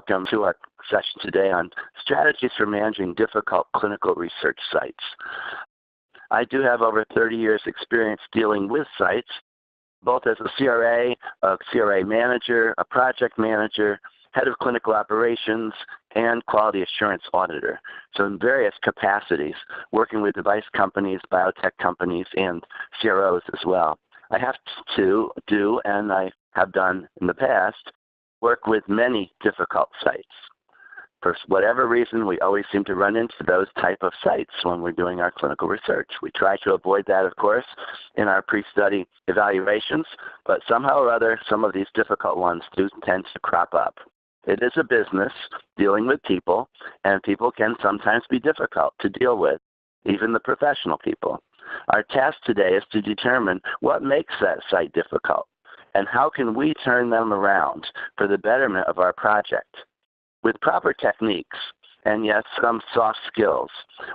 welcome to our session today on strategies for managing difficult clinical research sites. I do have over 30 years experience dealing with sites, both as a CRA manager, a project manager, head of clinical operations, and quality assurance auditor. So in various capacities, working with device companies, biotech companies, and CROs as well. I have to do, and I have done in the past, work with many difficult sites. For whatever reason, we always seem to run into those type of sites when we're doing our clinical research. We try to avoid that, of course, in our pre-study evaluations, but somehow or other, some of these difficult ones do tend to crop up. It is a business dealing with people, and people can sometimes be difficult to deal with, even the professional people. Our task today is to determine what makes that site difficult, and how can we turn them around for the betterment of our project. With proper techniques, and yes, some soft skills,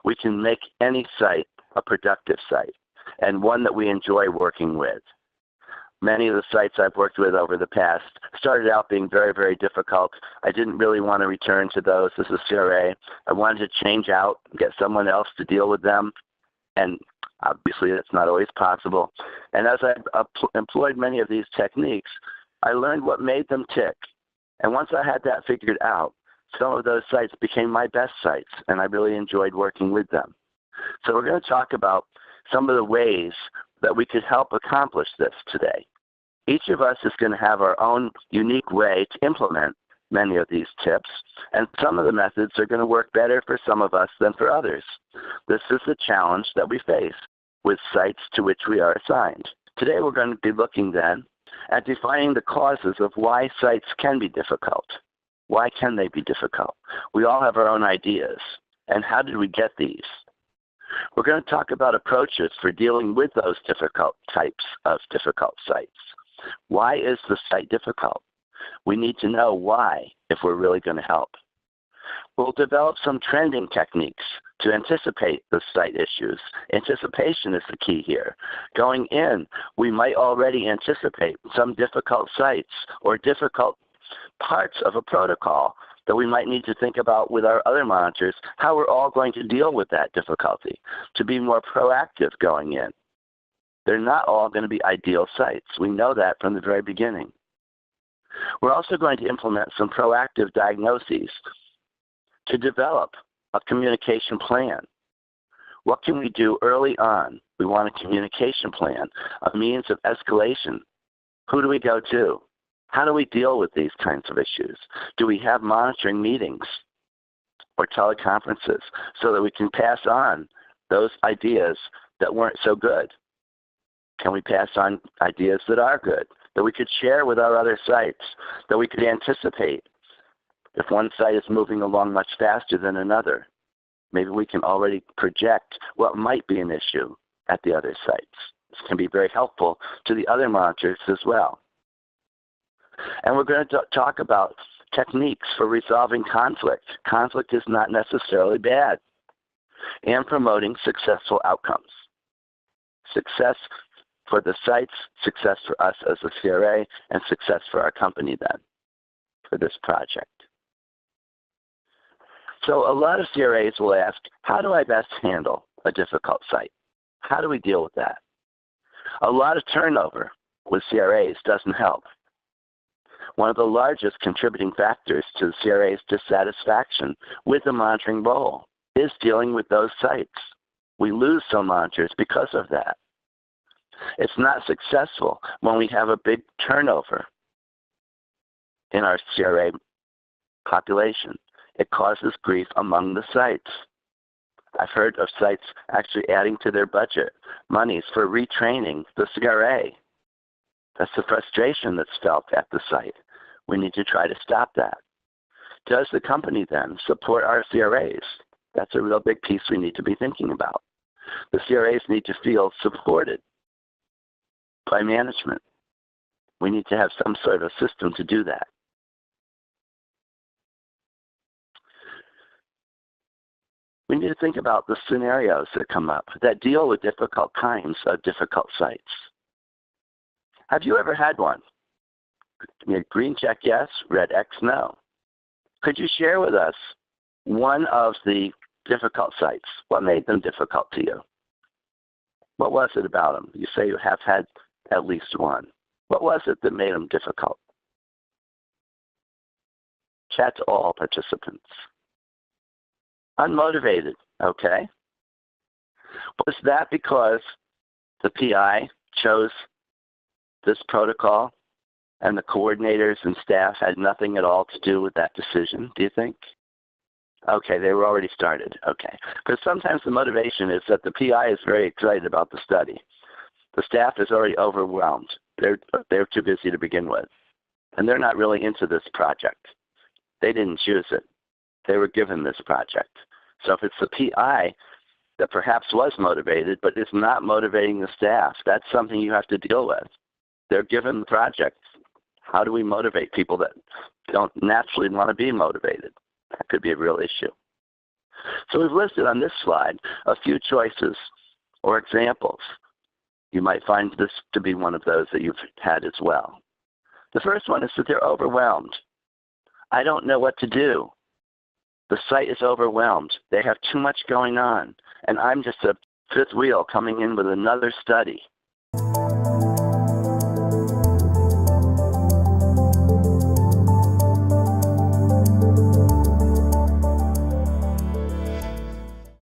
we can make any site a productive site, and one that we enjoy working with. Many of the sites I've worked with over the past started out being very, very difficult. I didn't really want to return to those as a CRA. I wanted to change out, get someone else to deal with them, and obviously that's not always possible. And as I employed many of these techniques, I learned what made them tick. And once I had that figured out, some of those sites became my best sites, and I really enjoyed working with them. So we're going to talk about some of the ways that we could help accomplish this today. Each of us is going to have our own unique way to implement many of these tips, and some of the methods are going to work better for some of us than for others. This is the challenge that we face with sites to which we are assigned. Today we're going to be looking then at defining the causes of why sites can be difficult. Why can they be difficult? We all have our own ideas, and how did we get these? We're going to talk about approaches for dealing with those difficult types of difficult sites. Why is the site difficult? We need to know why if we're really going to help. We'll develop some trending techniques to anticipate the site issues. Anticipation is the key here. Going in, we might already anticipate some difficult sites or difficult parts of a protocol that we might need to think about with our other monitors, how we're all going to deal with that difficulty, to be more proactive going in. They're not all going to be ideal sites. We know that from the very beginning. We're also going to implement some proactive diagnoses to develop a communication plan. What can we do early on? We want a communication plan, a means of escalation. Who do we go to? How do we deal with these kinds of issues? Do we have monitoring meetings or teleconferences so that we can pass on those ideas that weren't so good? Can we pass on ideas that are good, that we could share with our other sites, that we could anticipate? If one site is moving along much faster than another, maybe we can already project what might be an issue at the other sites. This can be very helpful to the other monitors as well. And we're going to talk about techniques for resolving conflict. Conflict is not necessarily bad. And promoting successful outcomes. Success for the sites, success for us as a CRA, and success for our company then for this project. So a lot of CRAs will ask, how do I best handle a difficult site? How do we deal with that? A lot of turnover with CRAs doesn't help. One of the largest contributing factors to the CRA's dissatisfaction with the monitoring role is dealing with those sites. We lose some monitors because of that. It's not successful when we have a big turnover in our CRA population. It causes grief among the sites. I've heard of sites actually adding to their budget monies for retraining the CRA. That's the frustration that's felt at the site. We need to try to stop that. Does the company then support our CRAs? That's a real big piece we need to be thinking about. The CRAs need to feel supported by management. We need to have some sort of system to do that. We need to think about the scenarios that come up that deal with difficult kinds of difficult sites. Have you ever had one? Green check yes, red X no. Could you share with us one of the difficult sites? What made them difficult to you? What was it about them? You say you have had at least one. What was it that made them difficult? Chat to all participants. Unmotivated, okay. Was that because the PI chose this protocol and the coordinators and staff had nothing at all to do with that decision, do you think? Okay, they were already started, okay. Because sometimes the motivation is that the PI is very excited about the study. The staff is already overwhelmed. They're too busy to begin with. And they're not really into this project. They didn't choose it. They were given this project. So if it's the PI that perhaps was motivated but is not motivating the staff, that's something you have to deal with. They're given the project. How do we motivate people that don't naturally want to be motivated? That could be a real issue. So we've listed on this slide a few choices or examples. You might find this to be one of those that you've had as well. The first one is that they're overwhelmed. I don't know what to do. The site is overwhelmed. They have too much going on, and I'm just a fifth wheel coming in with another study.